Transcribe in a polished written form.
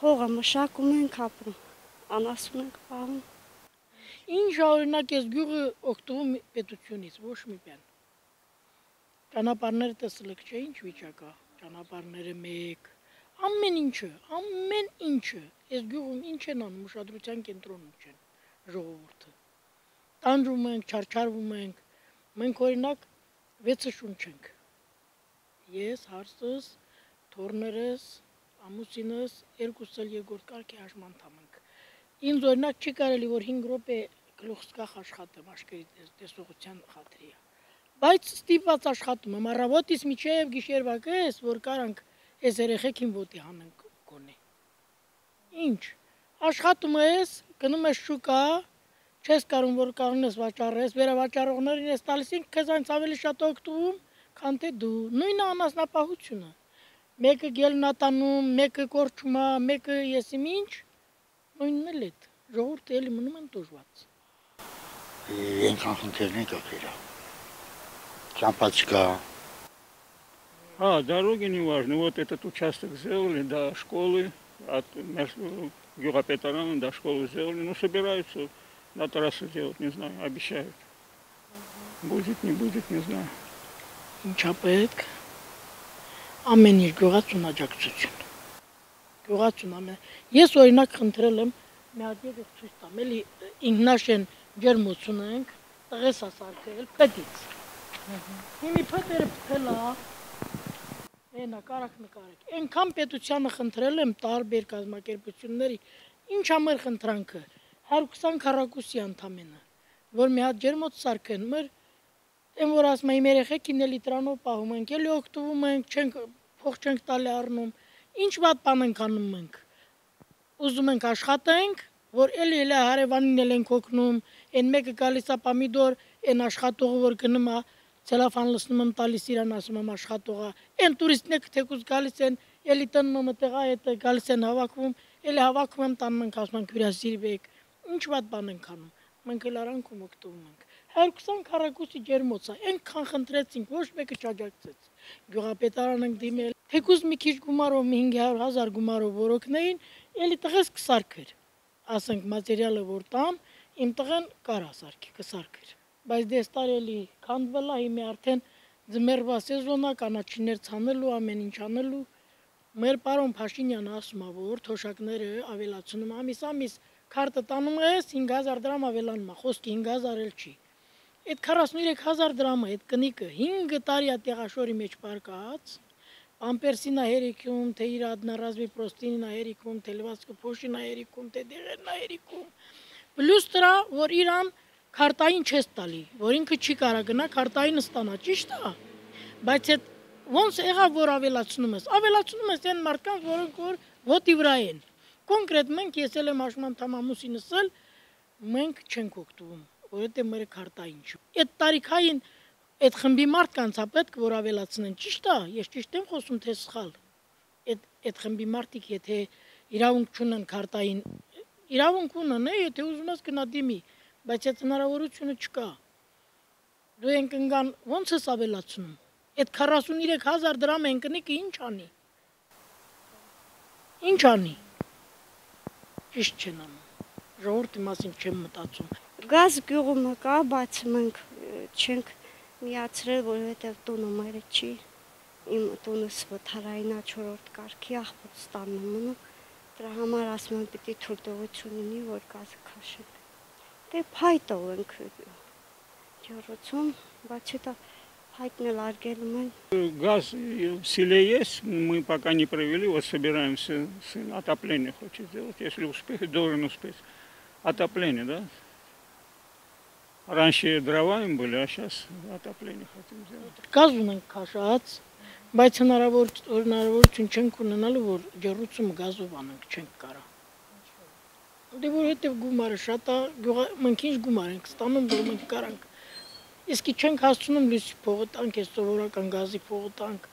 Հողը մշակում ենք ապրում, անասուն ենք պահում։ Ինչ օրինակ այս գյուղը օգտվում պետությունից, ոչ մի բան։ Ճանապարհները տեսել եք, չէ՞, ինչ վիճակա, ճանապարհները մեկ, ամեն ինչը, այս գյուղում ինչ են անում, ուշադրության կենտրոնում չեն ժողովուրդը։ Տանջում ենք, չարչարվում ենք, մենք օրինակ 6 շունչ ենք։ Ես, հարսս, թոռներս, ամուսինս, երկուսս էլ երկրորդ կարգի հաշմանդամ ենք։ Ինձ օրինակ չի կարելի, որ 5 րոպե գլուխս կախ աշխատեմ աշկերի տեսողության խաթրի։ Բայց ստիպված աշխատում եմ առավոտից մինչև գիշերվա կես, որ կարանք այս երեխեքին ոտի հանենք գոնե։ Ինչ, աշխատում ես, գնում ես շուկա, չես կարող որ կանգնես վաճառես, վերավաճառողներին ես տալիս են քեզանից ավելի շատ օգտվում, քան թե դու։ Նույնը անասնապահությունը։ Մեկը գելնատանում, մեկը կորչում է, մեկը եսիմ ինչ, նույնն էլ է։ Ժողովուրդը էլի մնում են տուժված։ Ենքան խնդիրներ կա։ Чампачка. Дороги не важны. Вот этот участок сделали, до школы, от Гюрапетарана до школы сделали. Ну, собираются на трассу делать, не знаю, обещают. Будет, не будет, не знаю. Ինչապետք ամեն ինչ գյուղացուն աջակցություն։ Գյուղացուն ամեն։ Ես օրինակ խնդրել եմ մի հատ եկեք ցույց տամ, էլի ինքնաշեն ջերմություն ենք, տղես ասարկել փետից։ Հիմի փետերը փտելա, այնա կարակ նկարեք։ Այնքան պետությանը խնդրել եմ տարբեր կազմակերպությունների, ինչ ամեր խնդրանքը 120 քառակուսի ընդամենը, որ մի հատ ջերմոց սարքեն, մեր Եմ որ ասում եմ երեխեքին էլի տրանով պահում ենք, էլի օգտվում ենք, փող չենք տալի առնում, ինչ վատ բան ենք անում ենք։ Ուզում ենք աշխատենք, որ էլի հարևանին էլ ենք օգնում, այն մեկը գալիս է պամիդոր, այն աշխատողը որ գնում է, ցելոֆան լցնում եմ տալիս իրան, ասում եմ աշխատողը, այն տուրիստները թեկուզ գալիս են, էլի տննում տեղա հետ գալիս են հավաքվում, էլի հավաքում եմ տանում ենք, ասում ենք հյուրասիրվեք, ինչ վատ բան ենք անում, մենք էլ արանքում օգտվում ենք։ 120 քառակուսի ջերմոց է, այնքան խնդրեցինք, ոչ մեկը չաջակցեց։ Գյուղապետարան ենք դիմել, թեկուզ մի քիչ գումարով 500,000 գումարով որ օգնեին, էլի տղես կսարքեր։ Ասենք մատերիալը որ տամ, իմ տղեն կարա սարքի, կսարքեր։ Բայց դες տարի էլի քանդվել է, հիմա արդեն ձմեռվա սեզոնա, կանաչիներ ցանելու, ամեն ինչ անելու։ Մեր պարոն Փաշինյանը ասում է, որ թոշակները ավելացնում ամիս քարտը տանում ես 5000 դրամ ավելանում է, խոսքի 5000 էլ չի։ Այդ 43,000 դրամը, այդ կնիկը 5 տարի է տեղաշորի մեջ պարկած, պամպերսին է հերիքում, թե իր ադնարազվի պրոստինին է հերիքում, թե լվացքը փոշին է հերիքում, թե դեղերն է հերիքում։ Պլյուս դրա, որ իրան քարտային չես տալի, որ ինքը չի կարա գնա քարտային ստանա, ճիշտ է։ Բայց այդ ոնց եղավ որ ավելացնում ես այն մարդկանց, որոնք որ ոտի վրա են։ Կոնկրետ մենք ես էլ եմ հաշմանդամ ամուսինս էլ մենք չենք օգտվում, որովհետև մեր քարտային չի։ Այդ տարիքային այդ խմբի մարդկանց է պետք որ ավելացնեն, ճիշտ է, ես ճիշտ եմ խոսում թե սխալ։ Այդ խմբի մարդիկ եթե իրավունք չունեն քարտային, իրավունք ունեն, եթե ուզում ես գնա դիմի, բայց այդ հնարավորությունը չկա։ Դու ենք ընկան ոնց ես ավելացնում։ Այդ 43,000 դրամ են կնիկը ինչ անի։ Ինչ անի։ Ճիշտ չեն անում։ Ժողովրդի մասին չեմ մտածում։ Գազ գյուղում կա, բայց մենք չենք միացրել, որովհետև տունը մերը չի։ Իմ տունս վթարային է 4-րդ կարգի աղբոց տանն մնում։ Դրա համար ասում եմ պիտի թույլտվություն ունի, որ գազը քաշենք։ Դե փայտով ենք ջրոցում, բայց հետո փայտն էլ արգելում են։ Газ в селе есть, мы пока не провели, вот собираемся, сын отопление хочет сделать, если успеет, должен успеть. Отопление, да? Раньше дрова им были, а сейчас отопление хотим сделать. Գազ ունենք քաշած, բայց հնարավորություն չենք ունենալու, որ ջրոցումը գազով անենք, չենք կարա։ Դե որովհետև գումարը շատ է, մենք ինչ գումար ենք ստանում, որ մենք կարանք։ Իսկ չենք հասցնում լույսի փողը տանք, այս սովորական գազի փողը տանք,